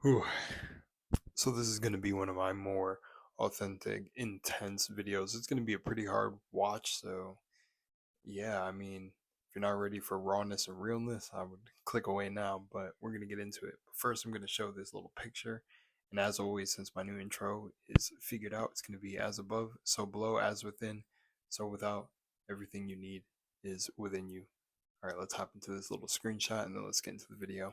Whew. So this is going to be one of my more authentic, intense videos. It's going to be a pretty hard watch. So yeah, I mean, if you're not ready for rawness and realness, I would click away now. But we're going to get into it. But first, I'm going to show this little picture. And as always, since my new intro is figured out, it's going to be as above, so below, as within, so without. Everything you need is within you. All right, let's hop into this little screenshot and then let's get into the video.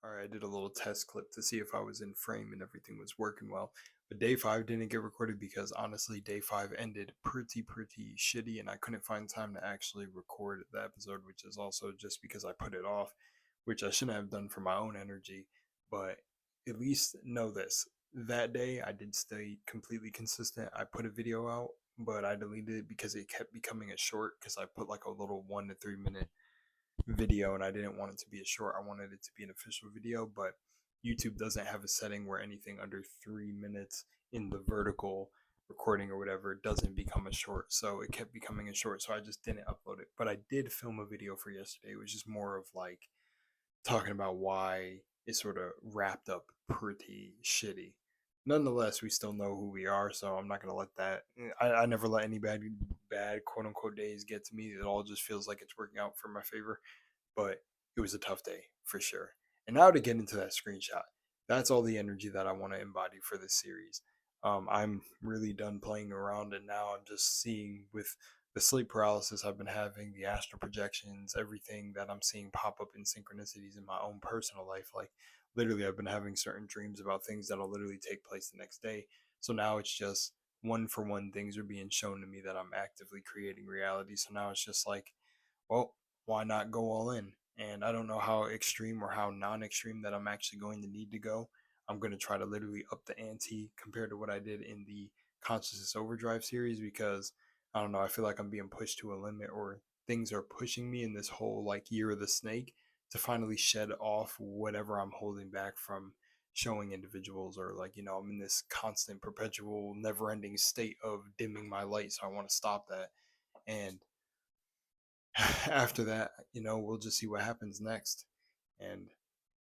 Alright, I did a little test clip to see if I was in frame and everything was working well. But day 5 didn't get recorded because honestly, day 5 ended pretty shitty and I couldn't find time to actually record the episode, which is also just because I put it off, which I shouldn't have done for my own energy. But at least know this. That day, I did stay completely consistent. I put a video out, but I deleted it because it kept becoming a short because I put like a little 1 to 3 minute video and I didn't want it to be a short. I wanted it to be an official video, but YouTube doesn't have a setting where anything under 3 minutes in the vertical recording or whatever doesn't become a short. So it kept becoming a short. So I just didn't upload it. But I did film a video for yesterday, which is more of like talking about why it sort of wrapped up pretty shitty. Nonetheless, we still know who we are, so I'm not gonna let that. I never let any bad quote unquote days get to me. It all just feels like it's working out for my favor, but it was a tough day for sure. And now to get into that screenshot, that's all the energy that I want to embody for this series. I'm really done playing around, and now I'm just seeing with the sleep paralysis I've been having, the astral projections, everything that I'm seeing pop up in synchronicities in my own personal life. Like, literally, I've been having certain dreams about things that'll literally take place the next day. So now it's just one for one things are being shown to me that I'm actively creating reality. So now it's just like, well, why not go all in? And I don't know how extreme or how non extreme that I'm actually going to need to go. I'm going to try to literally up the ante compared to what I did in the Consciousness Overdrive series because I don't know, I feel like I'm being pushed to a limit or things are pushing me in this whole like year of the snake to finally shed off whatever I'm holding back from showing individuals or like, I'm in this constant perpetual never ending state of dimming my light. So I want to stop that. And after that, we'll just see what happens next. And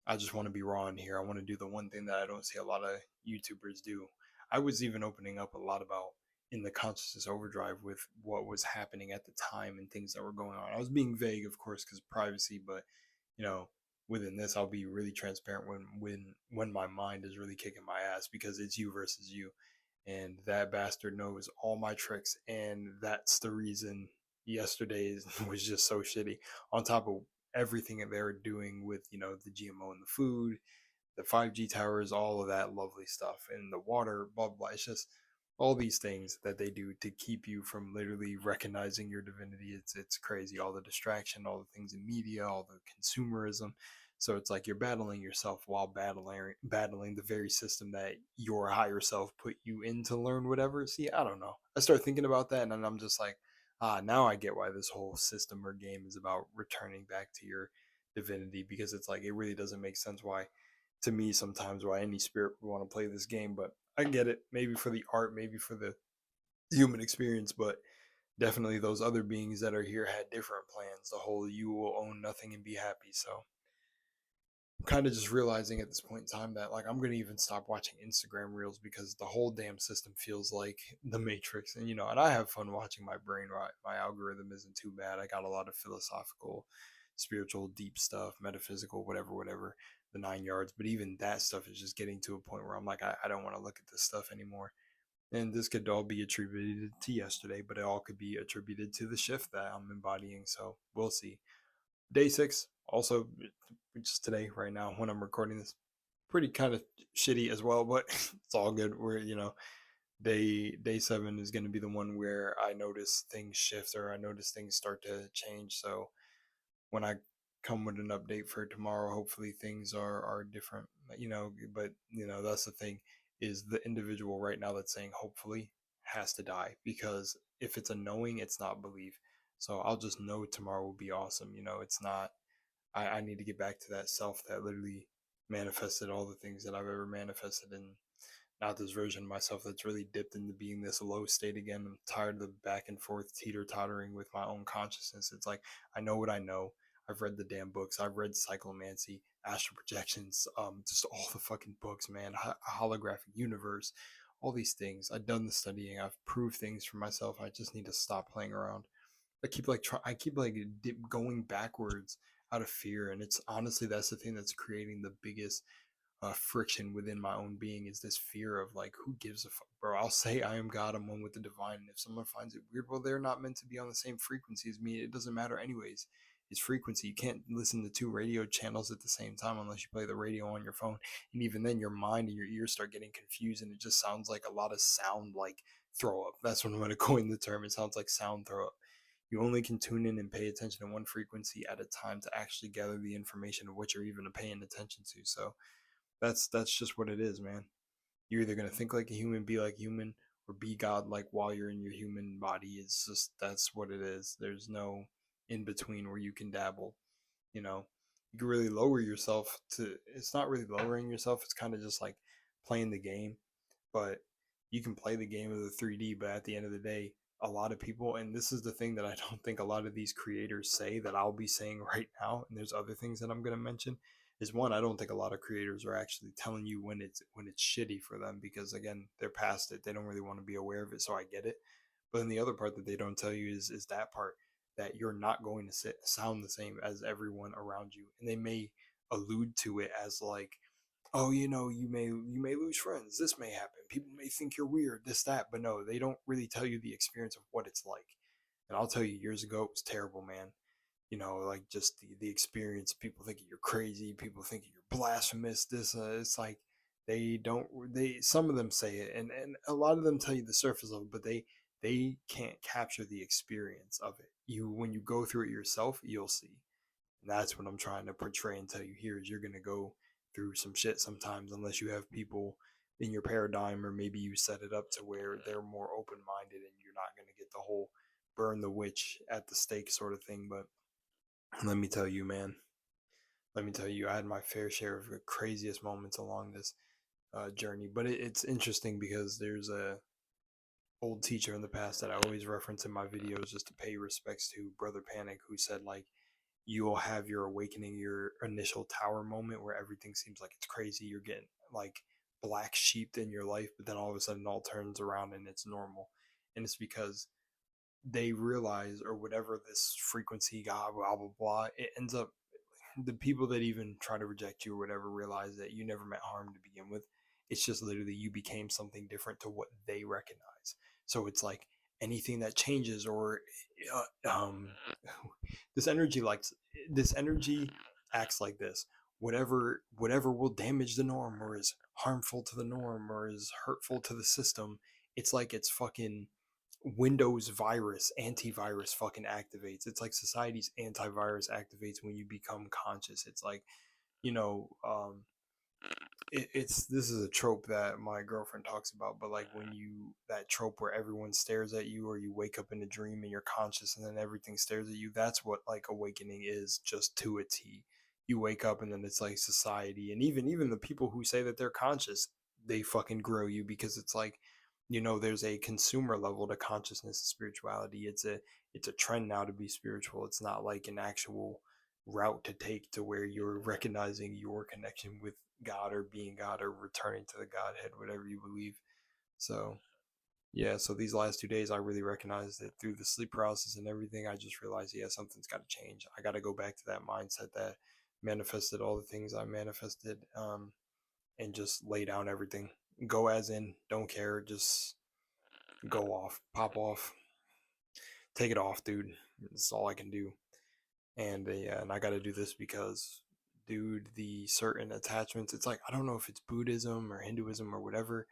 I just want to be raw in here. I want to do the one thing that I don't see a lot of YouTubers do. I was even opening up a lot about in the Consciousness Overdrive with what was happening at the time and things that were going on. I was being vague, of course, because of privacy, but you know, within this, I'll be really transparent when my mind is really kicking my ass because it's you versus you, and that bastard knows all my tricks, and that's the reason yesterday's was just so shitty. On top of everything that they're doing with the GMO in the food, the 5G towers, all of that lovely stuff, and the water, blah blah. It's just all these things that they do to keep you from literally recognizing your divinity. It's crazy. All the distraction, all the things in media, all the consumerism. So it's like you're battling yourself while battling the very system that your higher self put you in to learn whatever. See, I don't know. I start thinking about that, and then I'm just like, now I get why this whole system or game is about returning back to your divinity because it's like it really doesn't make sense why to me sometimes why any spirit would want to play this game. But I get it. Maybe for the art, maybe for the human experience, but definitely those other beings that are here had different plans. The whole you will own nothing and be happy. So I'm kind of just realizing at this point in time that like I'm gonna even stop watching Instagram reels because the whole damn system feels like the Matrix. And and I have fun watching my brain. Right, my algorithm isn't too bad. I got a lot of philosophical, spiritual, deep stuff, metaphysical, whatever, the 9 yards. But even that stuff is just getting to a point where I'm like, I don't want to look at this stuff anymore. And this could all be attributed to yesterday, but it all could be attributed to the shift that I'm embodying. So we'll see. Day 6, also, which is today, right now, when I'm recording this, pretty kind of shitty as well, but it's all good. We're day 7 is going to be the one where I notice things shift, or I notice things start to change. So when I come with an update for tomorrow, hopefully things are different. But that's the thing, is the individual right now that's saying hopefully has to die, because if it's a knowing, it's not belief. So I'll just know tomorrow will be awesome. It's not. I need to get back to that self that literally manifested all the things that I've ever manifested, and not this version of myself that's really dipped into being this low state again. I'm tired of the back and forth teeter tottering with my own consciousness. It's like, I know what I know. I've read the damn books. I've read Psychomancy, Astral Projections, just all the fucking books, man. Holographic Universe, all these things. I've done the studying. I've proved things for myself. I just need to stop playing around. I keep like going backwards out of fear, and it's honestly that's the thing that's creating the biggest friction within my own being, is this fear of like, who gives a fuck, bro? I'll say I am God, I'm one with the divine, and if someone finds it weird, well, they're not meant to be on the same frequency as me. It doesn't matter anyways. It's frequency. You can't listen to two radio channels at the same time unless you play the radio on your phone, and even then your mind and your ears start getting confused, and it just sounds like a lot of sound, like throw up. That's what I'm going to coin the term. It sounds like sound throw up. You only can tune in and pay attention to one frequency at a time to actually gather the information of what you're even paying attention to. So that's just what it is, man. You're either gonna think like a human, be like human, or be God like while you're in your human body. It's just, that's what it is. There's no in between where you can dabble. You know, you can really lower yourself to. It's not really lowering yourself. It's kind of just like playing the game, but you can play the game of the 3D. But at the end of the day, a lot of people, and this is the thing that I don't think a lot of these creators say, that I'll be saying right now, and there's other things that I'm gonna mention, is one, I don't think a lot of creators are actually telling you when it's shitty for them, because again, they're past it. They don't really want to be aware of it, so I get it. But then the other part that they don't tell you is that part, that you're not going to sound the same as everyone around you, and they may allude to it as like, oh, you may lose friends. This may happen. People may think you're weird. This that, but no, they don't really tell you the experience of what it's like. And I'll tell you, years ago, it was terrible, man. Like just the experience. People thinking you're crazy. People thinking you're blasphemous. It's like they don't. They Some of them say it, and a lot of them tell you the surface level, but they can't capture the experience of it. When you go through it yourself, you'll see. And that's what I'm trying to portray and tell you here, is you're gonna go through some shit sometimes, unless you have people in your paradigm, or maybe you set it up to where they're more open minded and you're not gonna get the whole burn the witch at the stake sort of thing. But let me tell you, man. Let me tell you, I had my fair share of the craziest moments along this journey. But it's interesting because there's a old teacher in the past that I always reference in my videos just to pay respects to, Brother Panic, who said like, you'll have your awakening, your initial tower moment where everything seems like it's crazy. You're getting like black sheep in your life, but then all of a sudden it all turns around and it's normal. And it's because they realize, or whatever this frequency, God, blah blah blah, it ends up, the people that even try to reject you or whatever realize that you never meant harm to begin with. It's just literally you became something different to what they recognize. So it's like anything that changes, or this energy likes this energy acts like this. Whatever will damage the norm, or is harmful to the norm, or is hurtful to the system, it's like it's fucking Windows virus, antivirus fucking activates. It's like society's antivirus activates when you become conscious. It's like, you know, it's this is a trope that my girlfriend talks about, but like when you, that trope where everyone stares at you, or you wake up in a dream and you're conscious and then everything stares at you, that's what like awakening is, just to a T. You wake up and then it's like society, and even the people who say that they're conscious, they fucking grow you, because it's like, there's a consumer level to consciousness and spirituality. It's a trend now to be spiritual. It's not like an actual route to take to where you're recognizing your connection with God, or being God, or returning to the Godhead, whatever you believe. So yeah, so these last 2 days I really recognized that through the sleep process and everything. I just realized, yeah, something's got to change. I got to go back to that mindset that manifested all the things I manifested, and just lay down everything. Go as in, don't care, just go off, pop off, take it off, dude. That's all I can do. And yeah, and I got to do this because, dude, the certain attachments, it's like, I don't know if it's Buddhism or Hinduism or whatever,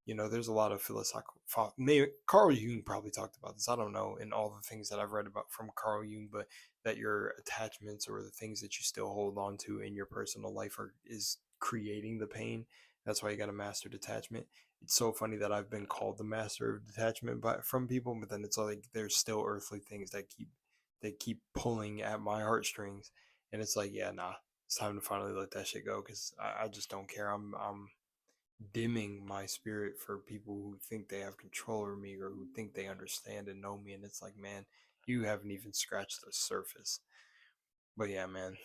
there's a lot of philosophical. Maybe Carl Jung probably talked about this. I don't know in all the things that I've read about from Carl Jung, but that your attachments or the things that you still hold on to in your personal life is creating the pain. That's why you got to master detachment. It's so funny that I've been called the master of detachment from people, but then it's like there's still earthly things that keep pulling at my heartstrings, and it's like, yeah, nah, it's time to finally let that shit go because I just don't care. I'm dimming my spirit for people who think they have control over me or who think they understand and know me, and it's like, man, you haven't even scratched the surface. But yeah, man,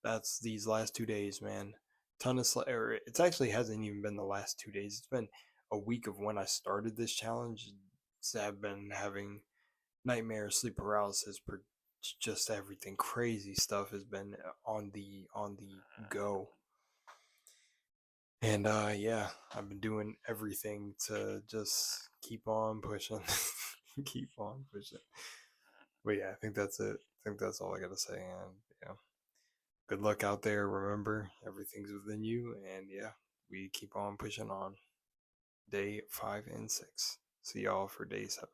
that's these last 2 days, man. Ton of or it actually hasn't even been the last 2 days. It's been a week of when I started this challenge. I've been having nightmares, sleep paralysis, just everything crazy stuff has been on the go. And yeah, I've been doing everything to just keep on pushing. Keep on pushing. But yeah, I think that's it. I think that's all I gotta say. And yeah, good luck out there. Remember, everything's within you. And yeah, we keep on pushing on. Day 5 and 6. See y'all for day 7.